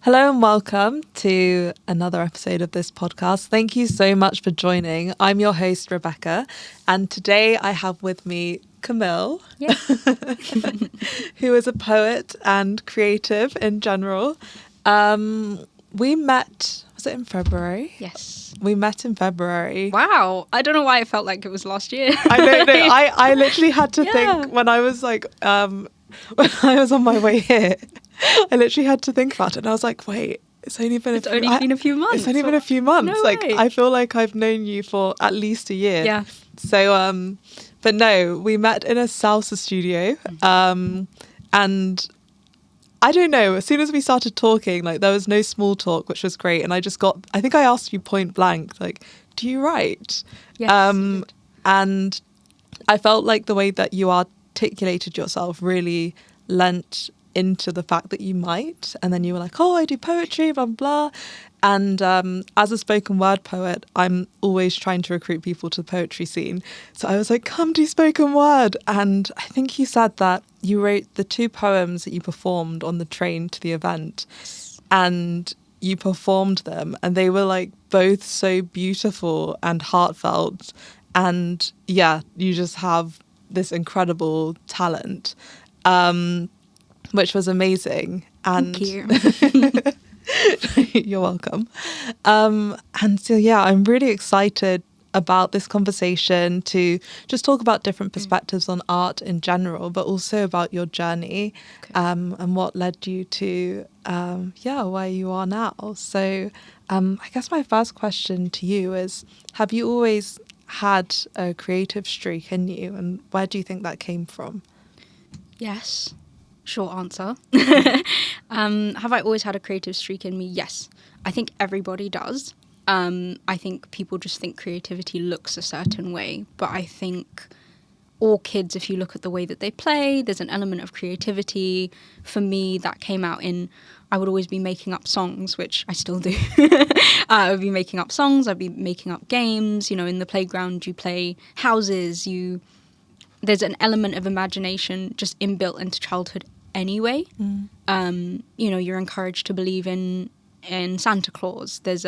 Hello and welcome to another episode of this podcast. Thank you so much for joining. I'm your host, Rebecca, and today I have with me Camille, who is a poet and creative in general. We met, was it in February? Yes. We met in February. Wow. I don't know why it felt like it was last year. I don't know. I literally had to think when I was like, when I was on my way here, I literally had to think about it. And I was like, wait, it's only been a few months. It's only been a few months. No like, way. I feel like I've known you for at least a year. Yeah. So, but no, we met in a salsa studio. And I don't know, as soon as we started talking, like there was no small talk, which was great. And I think I asked you point blank, like, do you write? Yes, you did. And I felt like the way that you articulated yourself really lent into the fact that you might. And then you were like, oh, I do poetry, blah, blah. And as a spoken word poet, I'm always trying to recruit people to the poetry scene. So I was like, come do spoken word. And I think you said that you wrote the 2 poems that you performed on the train to the event. And you performed them. And they were like both so beautiful and heartfelt. And yeah, you just have this incredible talent, which was amazing. And Thank you. You're welcome. And so, yeah, I'm really excited about this conversation to just talk about different perspectives on art in general, but also about your journey, and what led you to, where you are now. So I guess my first question to you is, have you always had a creative streak in you, and where do you think that came from? Yes. Short answer. Have I always had a creative streak in me? Yes. I think everybody does. I think people just think creativity looks a certain way. But I think all kids, if you look at the way that they play, there's an element of creativity. For me, that came out in, I would always be making up songs, which I still do. I would be making up songs. I'd be making up games. You know, in the playground, you play houses. There's an element of imagination just inbuilt into childhood anyway. You know, you're encouraged to believe in Santa Claus. There's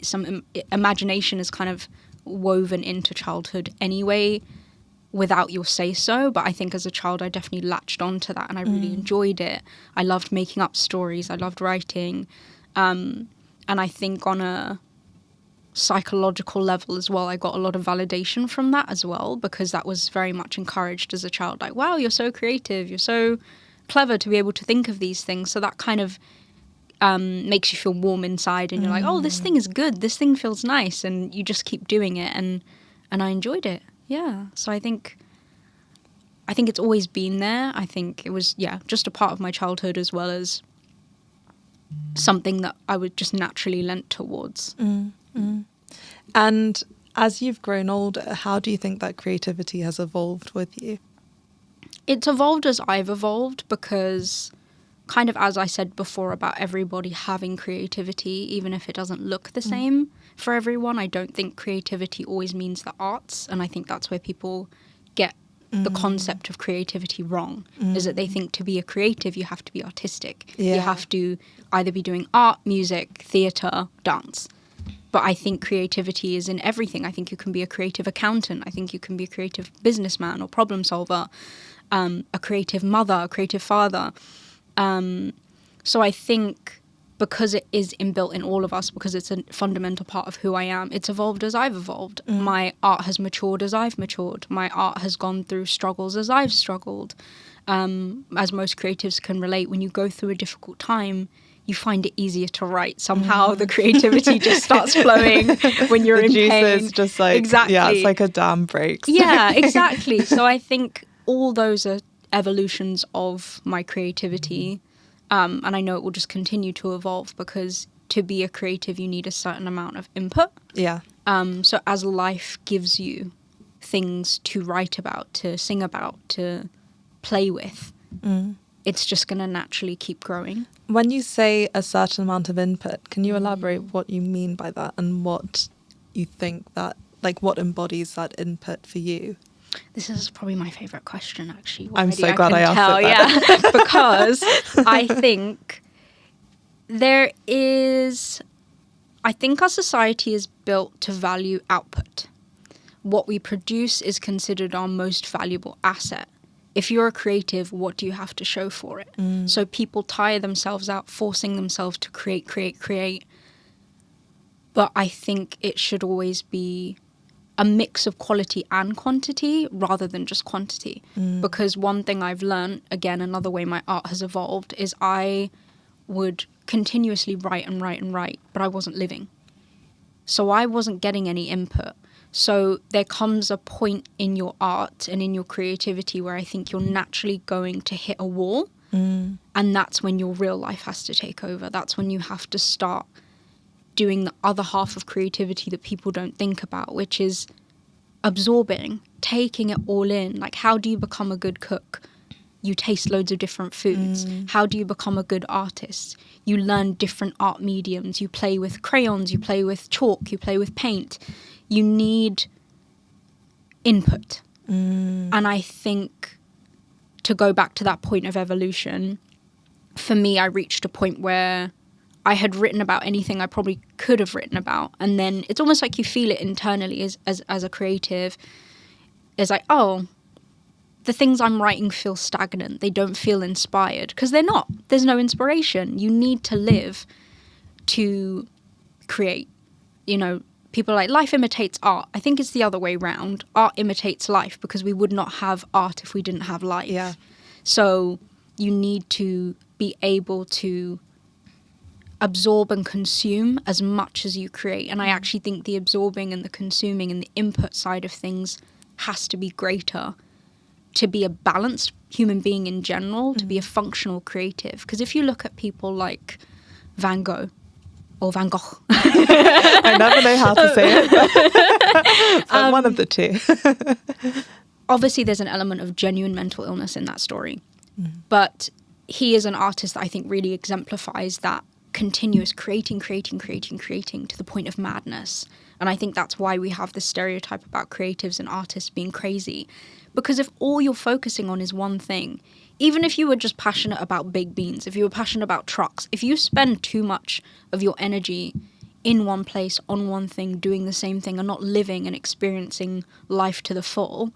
some imagination is kind of woven into childhood anyway without your say so. But I think as a child I definitely latched onto that and I really enjoyed it. I loved making up stories. I loved writing. And I think on a psychological level as well, I got a lot of validation from that as well, because that was very much encouraged as a child. Like, wow, you're so creative, you're so clever to be able to think of these things. So that kind of makes you feel warm inside, and you're like, oh, this thing is good, this thing feels nice, and you just keep doing it. And I enjoyed it. Yeah. So I think it's always been there. I think it was, just a part of my childhood, as well as something that I would just naturally lent towards. And as you've grown older, how do you think that creativity has evolved with you? It's evolved as I've evolved, because kind of as I said before about everybody having creativity, even if it doesn't look the same for everyone, I don't think creativity always means the arts. And I think that's where people get the concept of creativity wrong, is that they think to be a creative, you have to be artistic. Yeah. You have to either be doing art, music, theatre, dance. But I think creativity is in everything. I think you can be a creative accountant. I think you can be a creative businessman or problem solver, a creative mother, a creative father. So I think because it is inbuilt in all of us, because it's a fundamental part of who I am, it's evolved as I've evolved. My art has matured as I've matured. My art has gone through struggles as I've struggled. As most creatives can relate, when you go through a difficult time, you find it easier to write. Somehow the creativity just starts flowing when you're in pain. The juice is just like, exactly. Yeah, it's like a dam breaks. Yeah, exactly. So I think all those are evolutions of my creativity. And I know it will just continue to evolve, because to be a creative, you need a certain amount of input. Yeah. So as life gives you things to write about, to sing about, to play with, it's just going to naturally keep growing. When you say a certain amount of input, can you elaborate what you mean by that, and what you think that, like, what embodies that input for you? This is probably my favourite question, actually. I'm so glad I asked it. Yeah, because I think There is, I think our society is built to value output. What we produce is considered our most valuable asset. If you're a creative, what do you have to show for it? So people tire themselves out, forcing themselves to create. But I think it should always be a mix of quality and quantity rather than just quantity. Because one thing I've learned, again, another way my art has evolved, is I would continuously write, but I wasn't living. So I wasn't getting any input. So there comes a point in your art and in your creativity where I think you're naturally going to hit a wall. And that's when your real life has to take over. That's when you have to start doing the other half of creativity that people don't think about, which is absorbing, taking it all in. Like, how do you become a good cook? You taste loads of different foods. How do you become a good artist? You learn different art mediums. You play with crayons, you play with chalk, you play with paint. You need input. And I think, to go back to that point of evolution, for me, I reached a point where I had written about anything I probably could have written about. And then it's almost like you feel it internally as a creative. It's like, oh, the things I'm writing feel stagnant. They don't feel inspired, because they're not. There's no inspiration. You need to live to create. You know, people are like, life imitates art. I think it's the other way round. Art imitates life, because we would not have art if we didn't have life. Yeah. So you need to be able to absorb and consume as much as you create. And I actually think the absorbing and the consuming and the input side of things has to be greater to be a balanced human being in general, to be a functional creative. Because if you look at people like Van Gogh or Van Gogh, I never know how to say it, but one of the two. Obviously there's an element of genuine mental illness in that story. But he is an artist that I think really exemplifies that continuous creating to the point of madness. And I think that's why we have this stereotype about creatives and artists being crazy. Because if all you're focusing on is one thing, even if you were just passionate about baked beans, if you were passionate about trucks, if you spend too much of your energy in one place, on one thing, doing the same thing, and not living and experiencing life to the full,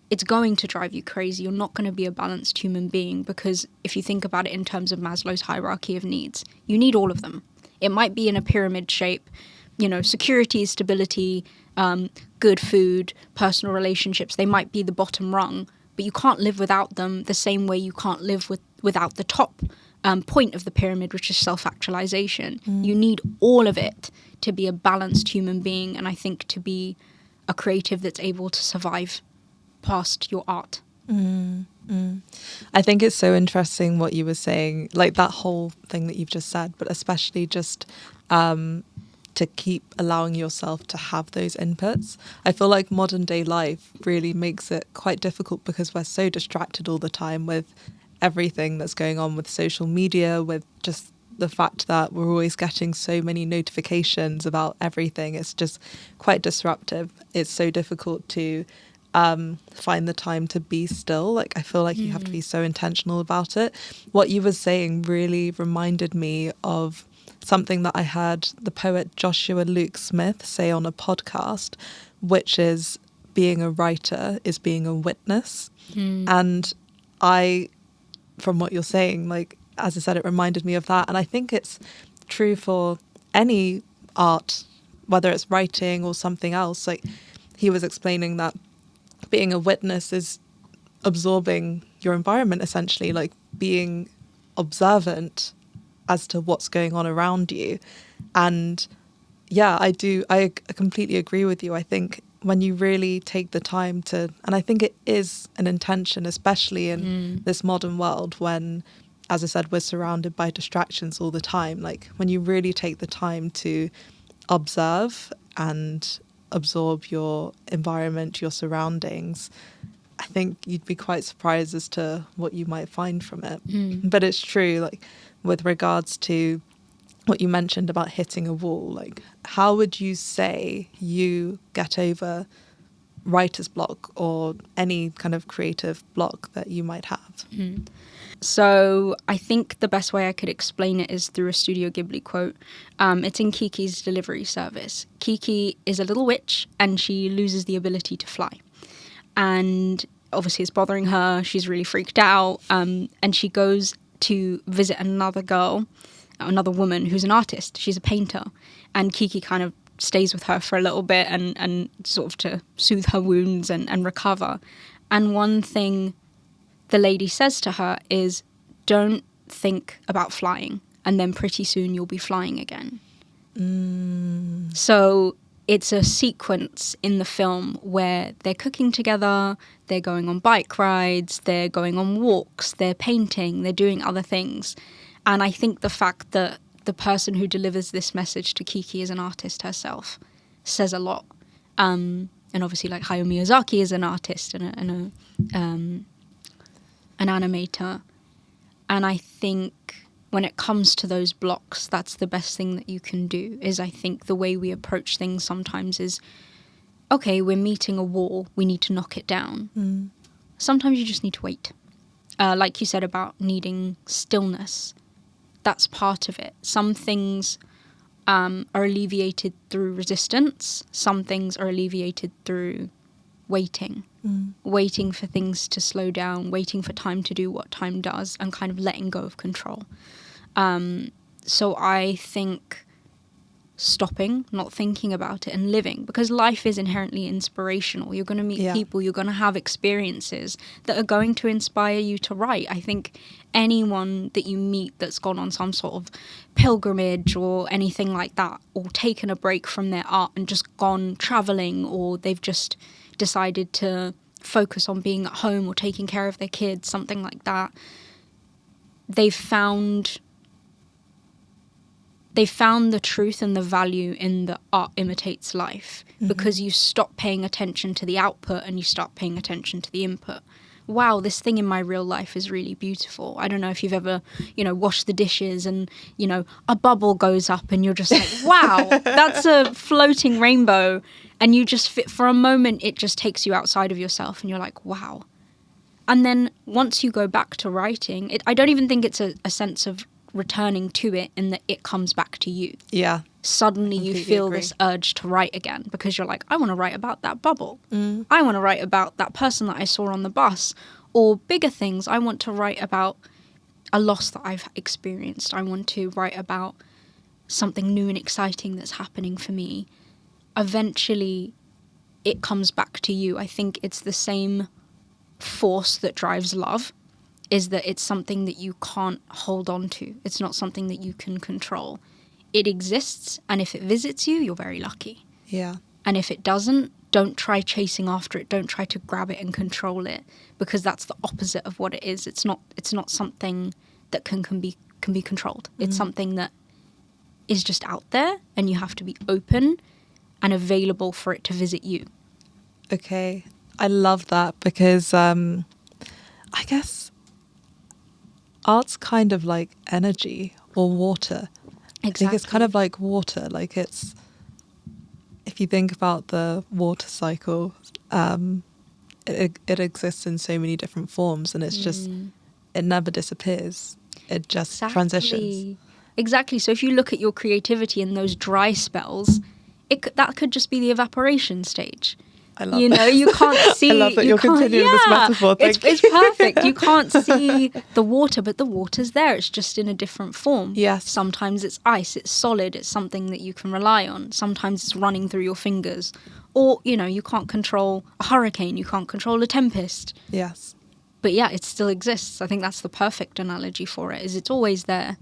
it's going to drive you crazy. You're not going to be a balanced human being, because if you think about it in terms of Maslow's hierarchy of needs, you need all of them. It might be in a pyramid shape, you know, security, stability, good food, personal relationships. They might be the bottom rung, but you can't live without them the same way you can't live without the top point of the pyramid, which is self-actualization. You need all of it to be a balanced human being, and I think to be a creative that's able to survive past your art. I think it's so interesting what you were saying, like that whole thing that you've just said, but especially just to keep allowing yourself to have those inputs. I feel like modern day life really makes it quite difficult, because we're so distracted all the time with everything that's going on with social media, with just the fact that we're always getting so many notifications about everything. It's just quite disruptive. It's so difficult to find the time to be still. Like, I feel like you have to be so intentional about it. What you were saying really reminded me of something that I heard the poet Joshua Luke Smith say on a podcast, which is being a writer is being a witness. And I, from what you're saying, like, as I said, it reminded me of that. And I think it's true for any art, whether it's writing or something else. Like, he was explaining that being a witness is absorbing your environment, essentially, like being observant as to what's going on around you. And yeah, I completely agree with you. I think when you really take the time to, and I think it is an intention, especially in this modern world when, as I said, we're surrounded by distractions all the time. Like, when you really take the time to observe and absorb your environment, your surroundings, I think you'd be quite surprised as to what you might find from it. But it's true, like, with regards to what you mentioned about hitting a wall, like, how would you say you get over writer's block or any kind of creative block that you might have? So I think the best way I could explain it is through a Studio Ghibli quote. It's in Kiki's delivery service. Kiki is a little witch and she loses the ability to fly. And obviously it's bothering her. She's really freaked out. And she goes to visit another woman who's an artist. She's a painter. And Kiki kind of stays with her for a little bit and sort of to soothe her wounds and recover. And one thing the lady says to her is, don't think about flying, and then pretty soon you'll be flying again. So it's a sequence in the film where they're cooking together, they're going on bike rides, they're going on walks, they're painting, they're doing other things. And I think the fact that the person who delivers this message to Kiki is an artist herself says a lot. And obviously, like, Hayao Miyazaki is an artist and an animator. And I think when it comes to those blocks, that's the best thing that you can do. Is I think the way we approach things sometimes is, okay, we're meeting a wall, we need to knock it down. Sometimes you just need to wait. Like you said about needing stillness, that's part of it. Some things are alleviated through resistance. Some things are alleviated through waiting. Waiting for things to slow down, waiting for time to do what time does, and kind of letting go of control. So I think stopping, not thinking about it, and living, because life is inherently inspirational. You're going to meet people, you're going to have experiences that are going to inspire you to write. I think anyone that you meet that's gone on some sort of pilgrimage or anything like that, or taken a break from their art and just gone traveling, or they've just decided to focus on being at home or taking care of their kids, something like that, they've found the truth and the value in the art imitates life, because you stop paying attention to the output and you start paying attention to the input. Wow, this thing in my real life is really beautiful. I don't know if you've ever, washed the dishes and, a bubble goes up and you're just like, wow, that's a floating rainbow. And you just fit for a moment, it just takes you outside of yourself and you're like, wow. And then once you go back to writing, I don't even think it's a sense of returning to it in that it comes back to you. Yeah. Suddenly you feel this urge to write again because you're like, I want to write about that bubble. I want to write about that person that I saw on the bus. Or bigger things, I want to write about a loss that I've experienced. I want to write about something new and exciting that's happening for me. Eventually, it comes back to you. I think it's the same force that drives love, is that it's something that you can't hold on to. It's not something that you can control. It exists, and if it visits you, you're very lucky. Yeah. And if it doesn't, don't try chasing after it. Don't try to grab it and control it, because that's the opposite of what it is. It's not something that can be controlled. It's something that is just out there, and you have to be open and available for it to visit you. Okay. I love that because I guess art's kind of like energy or water. Exactly. I think it's kind of like water. Like it's, if you think about the water cycle, it exists in so many different forms, and it's just, it never disappears. It just transitions. Exactly. So if you look at your creativity in those dry spells, that could just be the evaporation stage. I love that. You can't see. I love that you're continuing this metaphor. It's perfect. You can't see the water, but the water's there. It's just in a different form. Yes. Sometimes it's ice. It's solid. It's something that you can rely on. Sometimes it's running through your fingers. Or, you can't control a hurricane. You can't control a tempest. Yes. But yeah, it still exists. I think that's the perfect analogy for it, is it's always there.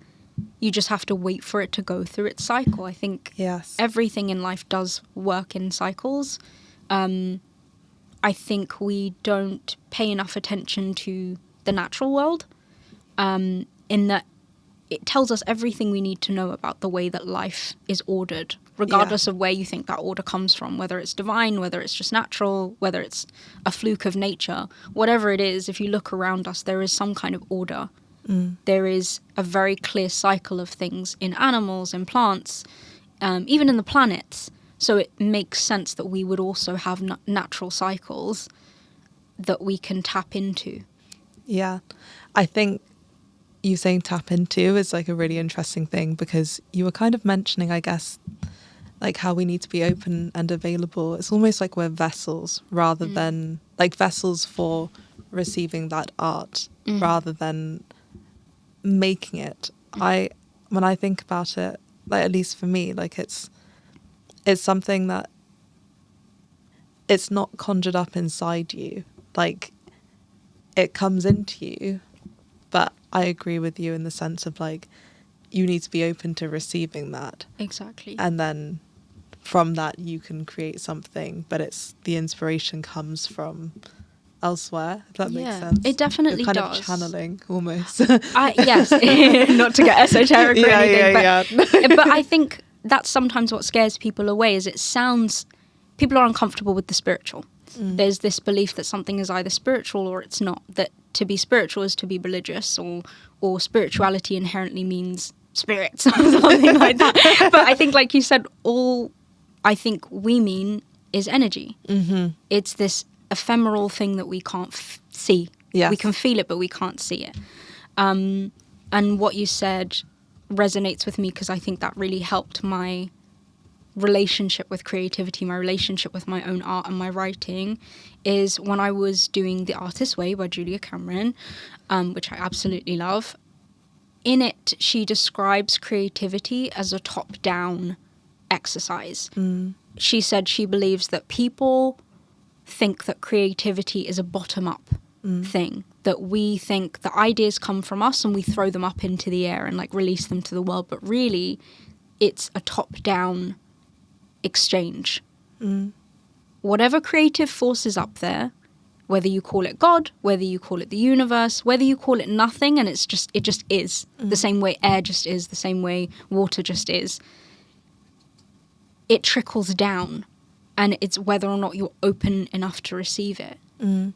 You just have to wait for it to go through its cycle. I think everything in life does work in cycles. I think we don't pay enough attention to the natural world, in that it tells us everything we need to know about the way that life is ordered, regardless of where you think that order comes from, whether it's divine, whether it's just natural, whether it's a fluke of nature, whatever it is. If you look around us, there is some kind of order. There is a very clear cycle of things in animals, in plants, even in the planets. So it makes sense that we would also have natural cycles that we can tap into. Yeah. I think you saying tap into is like a really interesting thing, because you were kind of mentioning, I guess, like how we need to be open and available. It's almost like we're vessels rather than like vessels for receiving that art rather than making it. When I think about it, like at least for me, like it's something that it's not conjured up inside you. Like it comes into you, but I agree with you in the sense of like you need to be open to receiving that. Exactly. And then from that you can create something, but it's the inspiration comes from elsewhere, if that makes sense. It definitely You're kind does. of channeling almost. Yes, not to get esoteric or anything, but I think that's sometimes what scares people away. Is it sounds people are uncomfortable with the spiritual. There's this belief that something is either spiritual or it's not. That to be spiritual is to be religious, or spirituality inherently means spirits or something like that. But I think, like you said, all I think we mean is energy. It's this ephemeral thing that we can't see. Yes. We can feel it, but we can't see it. And what you said resonates with me, because I think that really helped my relationship with creativity, my relationship with my own art and my writing, is when I was doing The Artist's Way by Julia Cameron, which I absolutely love. In it, she describes creativity as a top-down exercise. She said she believes that people think that creativity is a bottom-up thing, that we think the ideas come from us and we throw them up into the air and like release them to the world, but really it's a top-down exchange. Whatever creative force is up there, whether you call it God, whether you call it the universe, whether you call it nothing, and it just is, the same way air just is, the same way water just is, it trickles down, and it's whether or not you're open enough to receive it,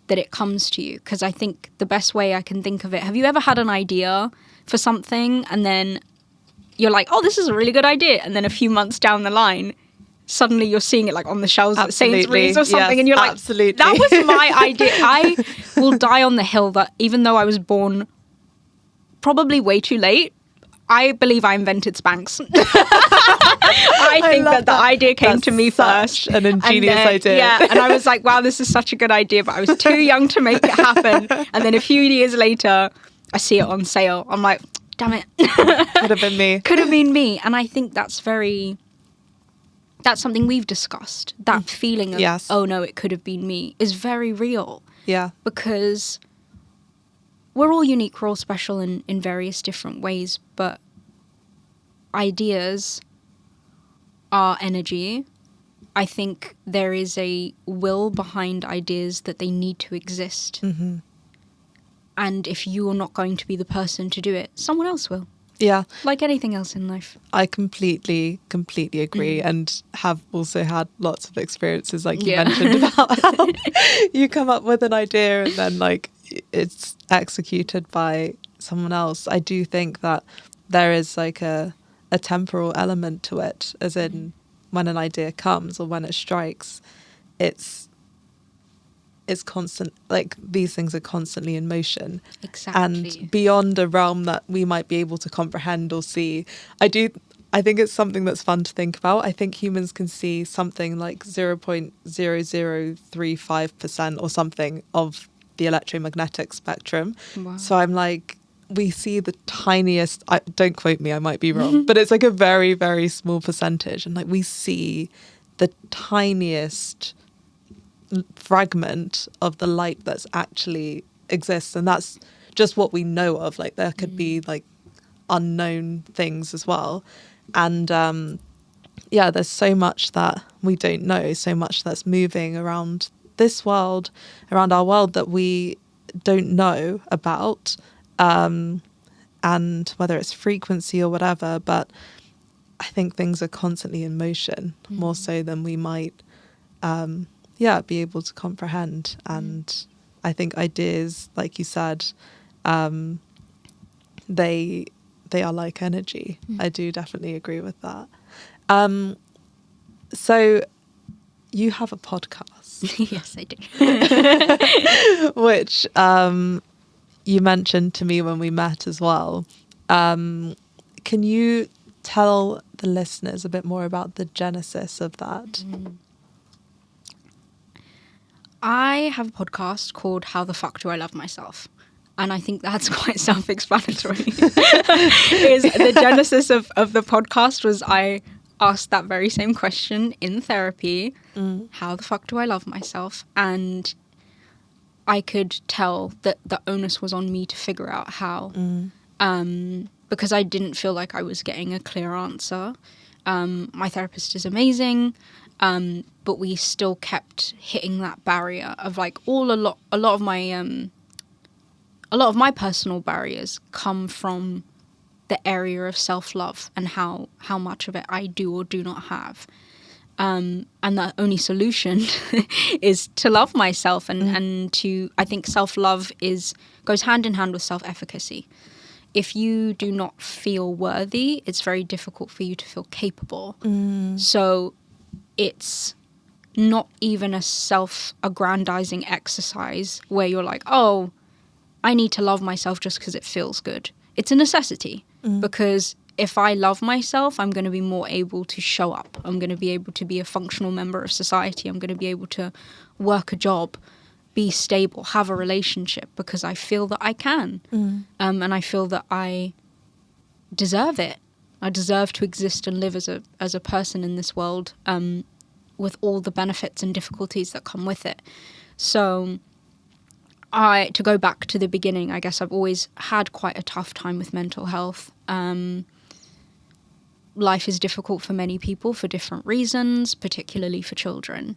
that it comes to you. Because I think the best way I can think of it, have you ever had an idea for something and then you're like, oh, this is a really good idea, and then a few months down the line suddenly you're seeing it like on the shelves at Sainsbury's or something, and you're like, that was my idea. I will die on the hill that even though I was born probably way too late, I believe I invented Spanx. I think that the idea came to me first. An ingenious idea. Yeah, and I was like, wow, this is such a good idea, but I was too young to make it happen. And then a few years later, I see it on sale. I'm like, damn it. Could have been me. Could have been me. And I think that's something we've discussed. That feeling of, oh no, it could have been me, is very real. Yeah. Because we're all unique, we're all special in various different ways, but ideas are energy. I think there is a will behind ideas that they need to exist. And if you're not going to be the person to do it, someone else will. Yeah. Like anything else in life. I completely agree, and have also had lots of experiences, like you mentioned, about how you come up with an idea and then like it's executed by someone else. I do think that there is like a temporal element to it, as in when an idea comes or when it strikes, it's constant. Like these things are constantly in motion. Exactly. And beyond a realm that we might be able to comprehend or see. I think it's something that's fun to think about. I think humans can see something like 0.0035% or something of the electromagnetic spectrum. Wow. So I'm like, we see the tiniest, don't quote me, I might be wrong, but it's like a very, very small percentage. And like we see the tiniest fragment of the light that's actually exists, and that's just what we know of. Like there could be like unknown things as well, and there's so much that we don't know, so much that's moving around this world, around our world, that we don't know about, and whether it's frequency or whatever, but I think things are constantly in motion, more so than we might be able to comprehend. And I think ideas, like you said, they are like energy. I do definitely agree with that. So you have a podcast, Yes, I do. which you mentioned to me when we met as well. Can you tell the listeners a bit more about the genesis of that? I have a podcast called How the Fuck Do I Love Myself? And I think that's quite self-explanatory. The genesis of the podcast was I asked that very same question in therapy. How the fuck do I love myself? And I could tell that the onus was on me to figure out how. Because I didn't feel like I was getting a clear answer. My therapist is amazing. But we still kept hitting that barrier of like a lot of my personal barriers come from the area of self-love and how much of it I do or do not have. And the only solution is to love myself and to, I think self-love goes hand in hand with self-efficacy. If you do not feel worthy, it's very difficult for you to feel capable. So it's not even a self-aggrandizing exercise where you're like, oh, I need to love myself just because it feels good. It's a necessity because if I love myself, I'm going to be more able to show up. I'm going to be able to be a functional member of society. I'm going to be able to work a job, be stable, have a relationship because I feel that I can. And I feel that I deserve it. I deserve to exist and live as a person in this world with all the benefits and difficulties that come with it. So to go back to the beginning, I guess I've always had quite a tough time with mental health. Life is difficult for many people for different reasons, particularly for children.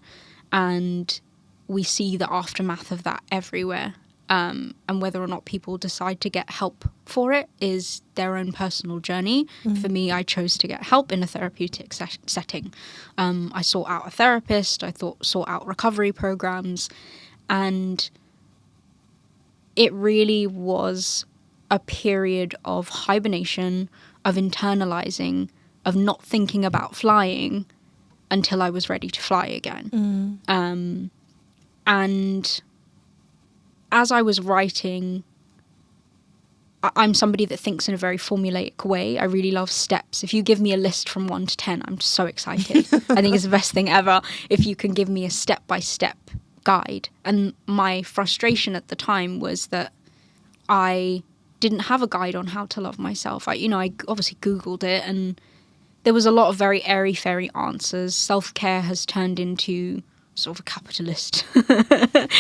And we see the aftermath of that everywhere. And whether or not people decide to get help for it is their own personal journey. For me, I chose to get help in a therapeutic setting. I sought out a therapist. I sought out recovery programs. And it really was a period of hibernation, of internalizing, of not thinking about flying until I was ready to fly again. And as I was writing, I'm somebody that thinks in a very formulaic way. I really love steps. If you give me a list from 1 to 10, I'm so excited. I think it's the best thing ever if you can give me a step-by-step guide. And my frustration at the time was that I didn't have a guide on how to love myself. I obviously Googled it, and there was a lot of very airy-fairy answers. Self-care has turned into sort of a capitalist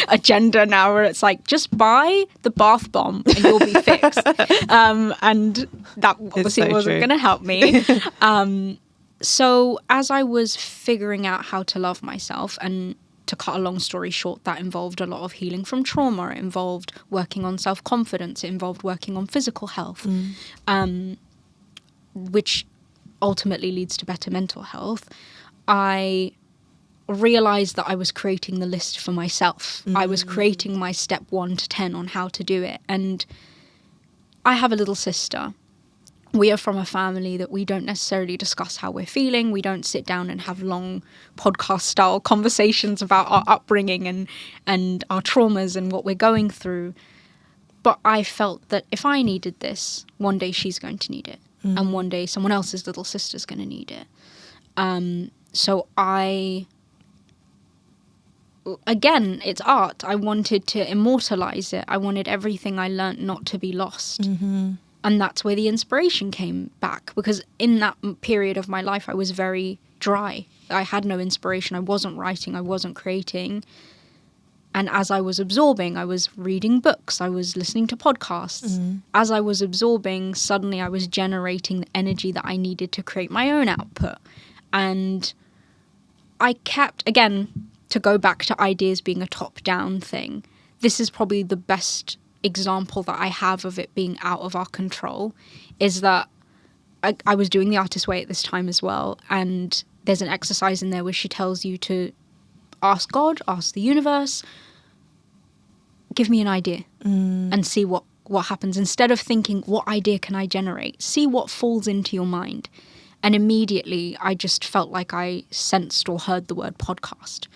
agenda now where it's like, just buy the bath bomb and you'll be fixed. And that obviously wasn't going to help me. So as I was figuring out how to love myself, and to cut a long story short, that involved a lot of healing from trauma. It involved working on self-confidence. It involved working on physical health, which ultimately leads to better mental health. I realized that I was creating the list for myself. I was creating my step 1 to 10 on how to do it. And I have a little sister. We are from a family that we don't necessarily discuss how we're feeling. We don't sit down and have long podcast-style conversations about our upbringing and our traumas and what we're going through. But I felt that if I needed this, one day she's going to need it. And one day someone else's little sister's going to need it. So again, it's art. I wanted to immortalize it. I wanted everything I learnt not to be lost. And that's where the inspiration came back, because in that period of my life, I was very dry. I had no inspiration. I wasn't writing. I wasn't creating. And as I was absorbing, I was reading books. I was listening to podcasts. As I was absorbing, suddenly I was generating the energy that I needed to create my own output. And I kept, again, to go back to ideas being a top-down thing, this is probably the best example that I have of it being out of our control, is that I was doing the Artist Way at this time as well, and there's an exercise in there where she tells you to ask God, ask the universe, give me an idea and see what happens. Instead of thinking, what idea can I generate? See what falls into your mind. And immediately I just felt like I sensed or heard the word podcast.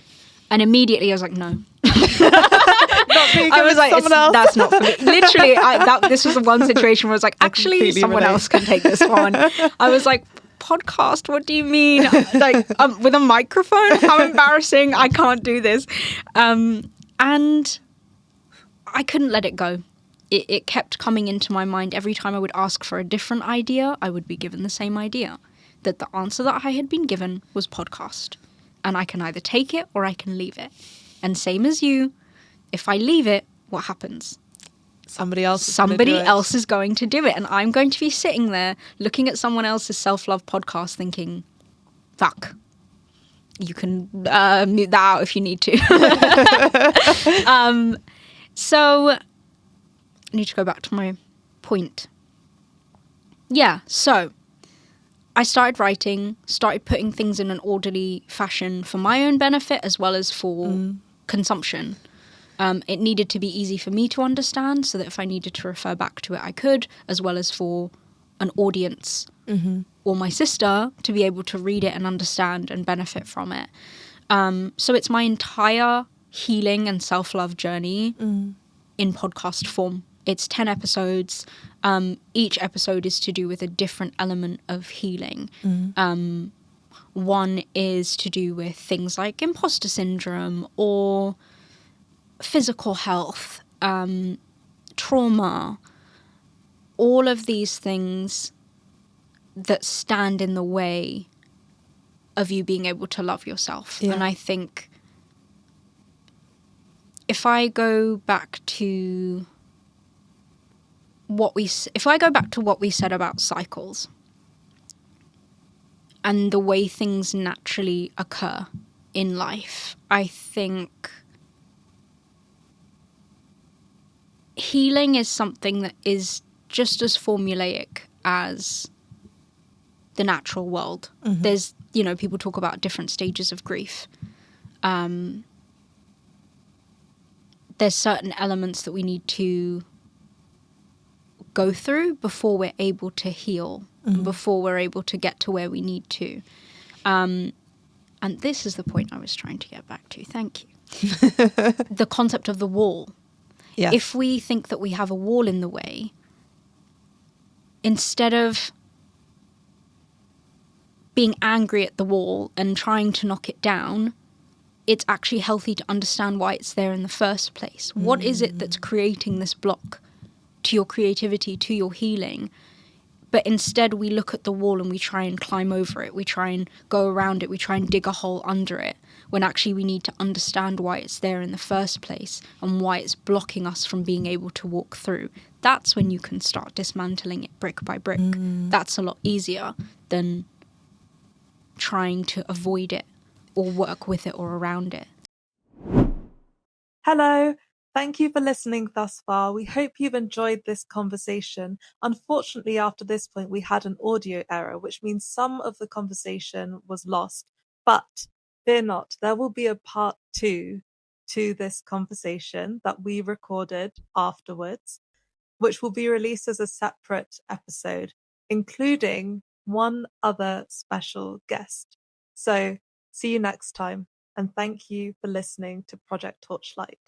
And immediately I was like, no. I was like, that's not for me. Literally, this was the one situation where I was like, actually, someone else can take this one. I was like, podcast? What do you mean? Like, with a microphone? How embarrassing. I can't do this. And I couldn't let it go. It kept coming into my mind. Every time I would ask for a different idea, I would be given the same idea. That the answer that I had been given was podcast. And I can either take it or I can leave it. And same as you, if I leave it, what happens? Somebody else is going to do it. And I'm going to be sitting there looking at someone else's self-love podcast thinking, fuck, you can mute that out if you need to. So I need to go back to my point. Yeah, so I started writing, started putting things in an orderly fashion for my own benefit as well as for consumption. It needed to be easy for me to understand so that if I needed to refer back to it, I could, as well as for an audience or my sister to be able to read it and understand and benefit from it. So it's my entire healing and self-love journey in podcast form. It's 10 episodes. Each episode is to do with a different element of healing. One is to do with things like imposter syndrome or physical health, trauma, all of these things that stand in the way of you being able to love yourself. Yeah. And I think if I go back to what we said about cycles and the way things naturally occur in life, I think healing is something that is just as formulaic as the natural world. There's, people talk about different stages of grief. There's certain elements that we need to go through before we're able to heal, before we're able to get to where we need to. And this is the point I was trying to get back to. Thank you. The concept of the wall. Yes. If we think that we have a wall in the way, instead of being angry at the wall and trying to knock it down, it's actually healthy to understand why it's there in the first place. What is it that's creating this block to your creativity, to your healing? But instead we look at the wall and we try and climb over it. We try and go around it. We try and dig a hole under it, when actually we need to understand why it's there in the first place and why it's blocking us from being able to walk through. That's when you can start dismantling it brick by brick. That's a lot easier than trying to avoid it or work with it or around it. Hello. Thank you for listening thus far. We hope you've enjoyed this conversation. Unfortunately, after this point, we had an audio error, which means some of the conversation was lost. But fear not, there will be a part 2 to this conversation that we recorded afterwards, which will be released as a separate episode, including one other special guest. So see you next time, and thank you for listening to Project Torchlight.